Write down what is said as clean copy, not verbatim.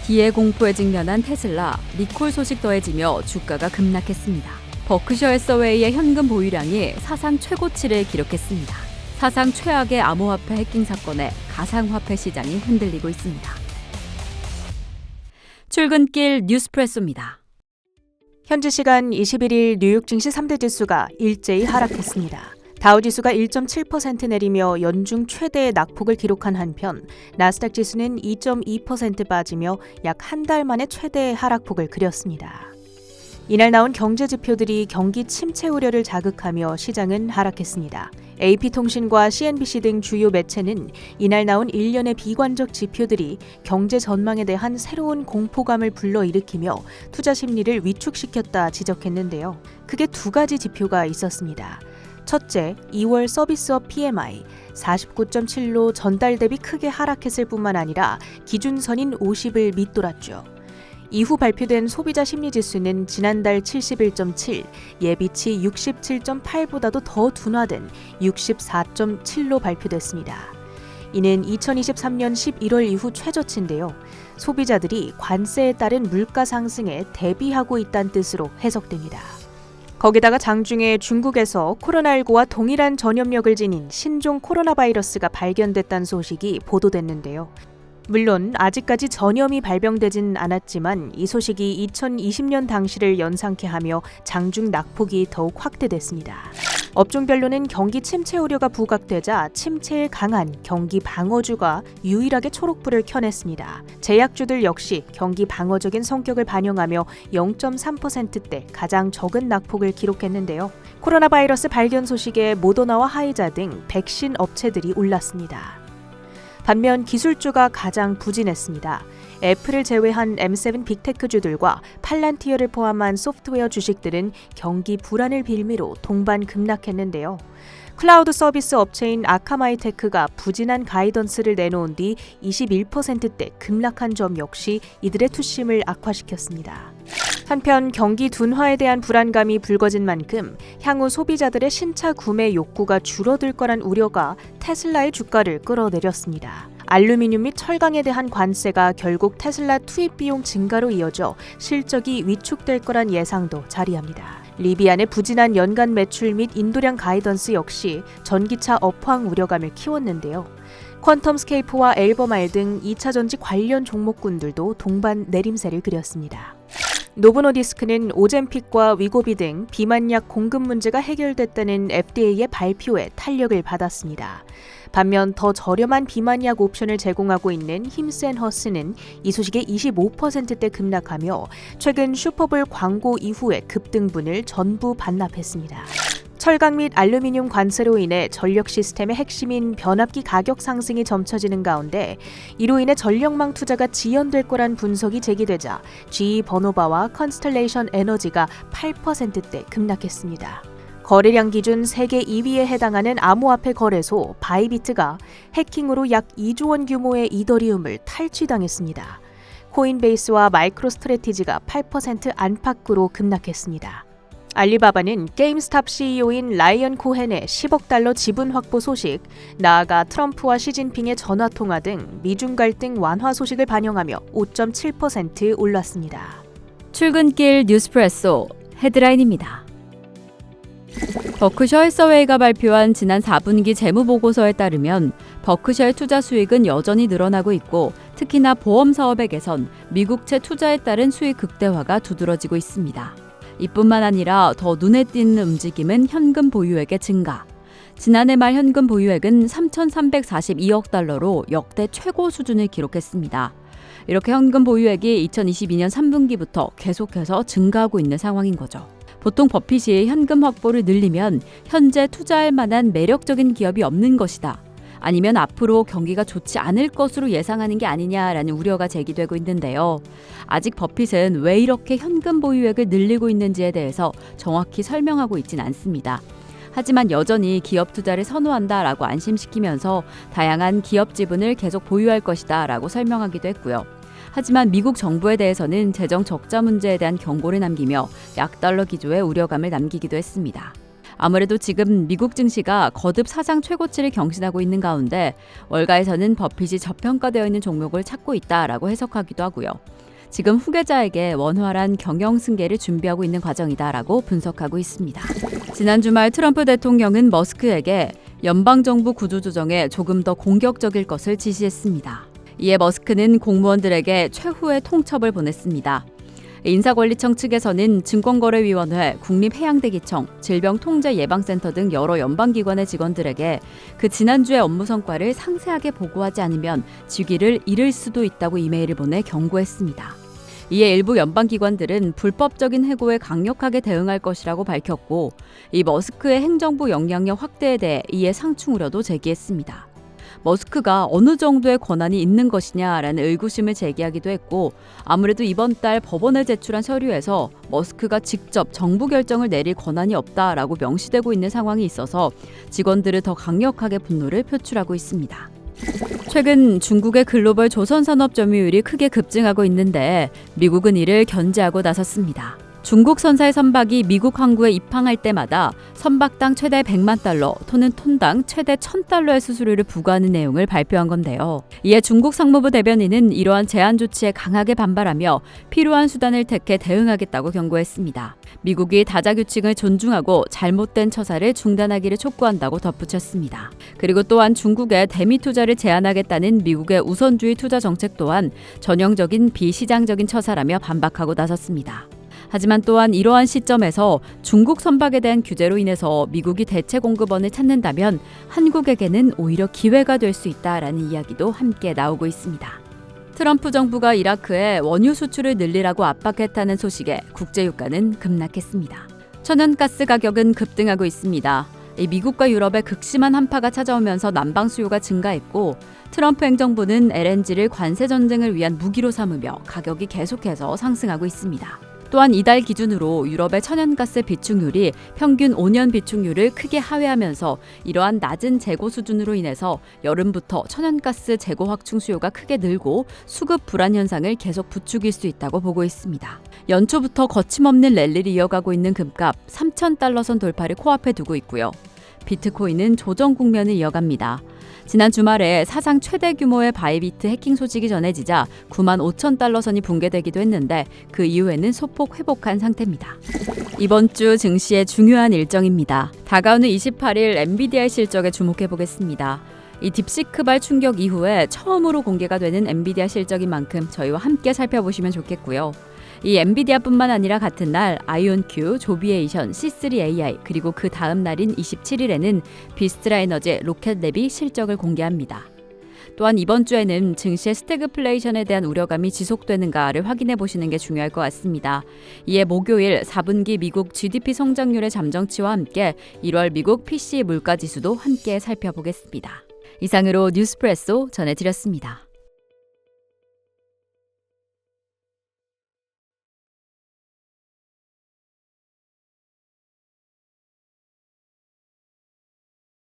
기회 공포에 직면한 테슬라, 리콜 소식 더해지며 주가가 급락했습니다. 버크셔 해서웨이의 현금 보유량이 사상 최고치를 기록했습니다. 사상 최악의 암호화폐 해킹 사건에 가상화폐 시장이 흔들리고 있습니다. 출근길 뉴스프레소입니다. 현지 시간 21일 뉴욕 증시 3대 지수가 일제히 하락했습니다. 다우지수가 1.7% 내리며 연중 최대의 낙폭을 기록한 한편 나스닥 지수는 2.2% 빠지며 약 한 달 만에 최대의 하락폭을 그렸습니다. 이날 나온 경제 지표들이 경기 침체 우려를 자극하며 시장은 하락했습니다. AP통신과 CNBC 등 주요 매체는 이날 나온 일련의 비관적 지표들이 경제 전망에 대한 새로운 공포감을 불러일으키며 투자 심리를 위축시켰다 지적했는데요. 크게 두 가지 지표가 있었습니다. 첫째, 2월 서비스업 PMI 49.7로 전달 대비 크게 하락했을 뿐만 아니라 기준선인 50을 밑돌았죠. 이후 발표된 소비자 심리지수는 지난달 71.7, 예비치 67.8보다도 더 둔화된 64.7로 발표됐습니다. 이는 2023년 11월 이후 최저치인데요. 소비자들이 관세에 따른 물가 상승에 대비하고 있다는 뜻으로 해석됩니다. 거기다가 장중에 중국에서 코로나19와 동일한 전염력을 지닌 신종 코로나 바이러스가 발견됐다는 소식이 보도됐는데요. 물론 아직까지 전염이 발병되진 않았지만 이 소식이 2020년 당시를 연상케 하며 장중 낙폭이 더욱 확대됐습니다. 업종별로는 경기 침체 우려가 부각되자 침체에 강한 경기 방어주가 유일하게 초록불을 켜냈습니다. 제약주들 역시 경기 방어적인 성격을 반영하며 0.3%대 가장 적은 낙폭을 기록했는데요. 코로나 바이러스 발견 소식에 모더나와 화이자 등 백신 업체들이 올랐습니다. 반면 기술주가 가장 부진했습니다. 애플을 제외한 M7 빅테크주들과 팔란티어를 포함한 소프트웨어 주식들은 경기 불안을 빌미로 동반 급락했는데요. 클라우드 서비스 업체인 아카마이테크가 부진한 가이던스를 내놓은 뒤 21%대 급락한 점 역시 이들의 투심을 악화시켰습니다. 한편 경기 둔화에 대한 불안감이 불거진 만큼 향후 소비자들의 신차 구매 욕구가 줄어들 거란 우려가 테슬라의 주가를 끌어내렸습니다. 알루미늄 및 철강에 대한 관세가 결국 테슬라 투입 비용 증가로 이어져 실적이 위축될 거란 예상도 자리합니다. 리비안의 부진한 연간 매출 및 인도량 가이던스 역시 전기차 업황 우려감을 키웠는데요. 퀀텀스케이프와 엘버말 등 2차 전지 관련 종목군들도 동반 내림세를 그렸습니다. 노브노디스크는 오젬픽과 위고비 등 비만약 공급 문제가 해결됐다는 FDA의 발표에 탄력을 받았습니다. 반면 더 저렴한 비만약 옵션을 제공하고 있는 힘센허스는 이 소식에 25%대 급락하며 최근 슈퍼볼 광고 이후의 급등분을 전부 반납했습니다. 철강 및 알루미늄 관세로 인해 전력 시스템의 핵심인 변압기 가격 상승이 점쳐지는 가운데 이로 인해 전력망 투자가 지연될 거란 분석이 제기되자 GE 버노바와 컨스텔레이션 에너지가 8%대 급락했습니다. 거래량 기준 세계 2위에 해당하는 암호화폐 거래소 바이비트가 해킹으로 약 2조 원 규모의 이더리움을 탈취당했습니다. 코인베이스와 마이크로스트래티지가 8% 안팎으로 급락했습니다. 알리바바는 게임스탑 CEO인 라이언 코헨의 10억 달러 지분 확보 소식, 나아가 트럼프와 시진핑의 전화통화 등 미중 갈등 완화 소식을 반영하며 5.7% 올랐습니다. 출근길 뉴스프레소 헤드라인입니다. 버크셔 해서웨이가 발표한 지난 4분기 재무보고서에 따르면 버크셔의 투자 수익은 여전히 늘어나고 있고 특히나 보험 사업의 개선, 미국채 투자에 따른 수익 극대화가 두드러지고 있습니다. 이뿐만 아니라 더 눈에 띄는 움직임은 현금 보유액의 증가. 지난해 말 현금 보유액은 3,342억 달러로 역대 최고 수준을 기록했습니다. 이렇게 현금 보유액이 2022년 3분기부터 계속해서 증가하고 있는 상황인 거죠. 보통 버핏이 현금 확보를 늘리면 현재 투자할 만한 매력적인 기업이 없는 것이다. 아니면 앞으로 경기가 좋지 않을 것으로 예상하는 게 아니냐라는 우려가 제기되고 있는데요. 아직 버핏은 왜 이렇게 현금 보유액을 늘리고 있는지에 대해서 정확히 설명하고 있진 않습니다. 하지만 여전히 기업 투자를 선호한다라고 안심시키면서 다양한 기업 지분을 계속 보유할 것이다라고 설명하기도 했고요. 하지만 미국 정부에 대해서는 재정 적자 문제에 대한 경고를 남기며 약달러 기조의 우려감을 남기기도 했습니다. 아무래도 지금 미국 증시가 거듭 사상 최고치를 경신하고 있는 가운데 월가에서는 버핏이 저평가되어 있는 종목을 찾고 있다라고 해석하기도 하고요. 지금 후계자에게 원활한 경영 승계를 준비하고 있는 과정이다라고 분석하고 있습니다. 지난 주말 트럼프 대통령은 머스크에게 연방정부 구조조정에 조금 더 공격적일 것을 지시했습니다. 이에 머스크는 공무원들에게 최후의 통첩을 보냈습니다. 인사권리청 측에서는 증권거래위원회, 국립해양대기청, 질병통제예방센터 등 여러 연방기관의 직원들에게 그 지난주의 업무 성과를 상세하게 보고하지 않으면 직위를 잃을 수도 있다고 이메일을 보내 경고했습니다. 이에 일부 연방기관들은 불법적인 해고에 강력하게 대응할 것이라고 밝혔고, 이 머스크의 행정부 영향력 확대에 대해 이에 상충 우려도 제기했습니다. 머스크가 어느 정도의 권한이 있는 것이냐라는 의구심을 제기하기도 했고, 아무래도 이번 달 법원에 제출한 서류에서 머스크가 직접 정부 결정을 내릴 권한이 없다라고 명시되고 있는 상황이 있어서 직원들을 더 강력하게 분노를 표출하고 있습니다. 최근 중국의 글로벌 조선산업 점유율이 크게 급증하고 있는데 미국은 이를 견제하고 나섰습니다. 중국 선사의 선박이 미국 항구에 입항할 때마다 선박당 최대 100만 달러 또는 톤당 최대 1000달러의 수수료를 부과하는 내용을 발표한 건데요. 이에 중국 상무부 대변인은 이러한 제한 조치에 강하게 반발하며 필요한 수단을 택해 대응하겠다고 경고했습니다. 미국이 다자규칙을 존중하고 잘못된 처사를 중단하기를 촉구한다고 덧붙였습니다. 그리고 또한 중국의 대미 투자를 제한하겠다는 미국의 우선주의 투자 정책 또한 전형적인 비시장적인 처사라며 반박하고 나섰습니다. 하지만 또한 이러한 시점에서 중국 선박에 대한 규제로 인해서 미국이 대체 공급원을 찾는다면 한국에게는 오히려 기회가 될 수 있다라는 이야기도 함께 나오고 있습니다. 트럼프 정부가 이라크에 원유 수출을 늘리라고 압박했다는 소식에 국제유가는 급락했습니다. 천연가스 가격은 급등하고 있습니다. 미국과 유럽의 극심한 한파가 찾아오면서 난방 수요가 증가했고, 트럼프 행정부는 LNG를 관세 전쟁을 위한 무기로 삼으며 가격이 계속해서 상승하고 있습니다. 또한 이달 기준으로 유럽의 천연가스 비축률이 평균 5년 비축률을 크게 하회하면서 이러한 낮은 재고 수준으로 인해서 여름부터 천연가스 재고 확충 수요가 크게 늘고 수급 불안 현상을 계속 부추길 수 있다고 보고 있습니다. 연초부터 거침없는 랠리를 이어가고 있는 금값 3,000달러 선 돌파를 코앞에 두고 있고요. 비트코인은 조정 국면을 이어갑니다. 지난 주말에 사상 최대 규모의 바이비트 해킹 소식이 전해지자 95,000달러 선이 붕괴되기도 했는데 그 이후에는 소폭 회복한 상태입니다. 이번 주 증시의 중요한 일정입니다. 다가오는 28일 엔비디아의 실적에 주목해 보겠습니다. 이 딥시크발 충격 이후에 처음으로 공개가 되는 엔비디아 실적인 만큼 저희와 함께 살펴보시면 좋겠고요. 이 엔비디아뿐만 아니라 같은 날 아이온큐, 조비에이션, C3AI 그리고 그 다음 날인 27일에는 비스트라 에너지, 로켓랩이 실적을 공개합니다. 또한 이번 주에는 증시의 스태그플레이션에 대한 우려감이 지속되는가를 확인해 보시는 게 중요할 것 같습니다. 이에 목요일 4분기 미국 GDP 성장률의 잠정치와 함께 1월 미국 PCE 물가지수도 함께 살펴보겠습니다. 이상으로 뉴스프레소 전해드렸습니다.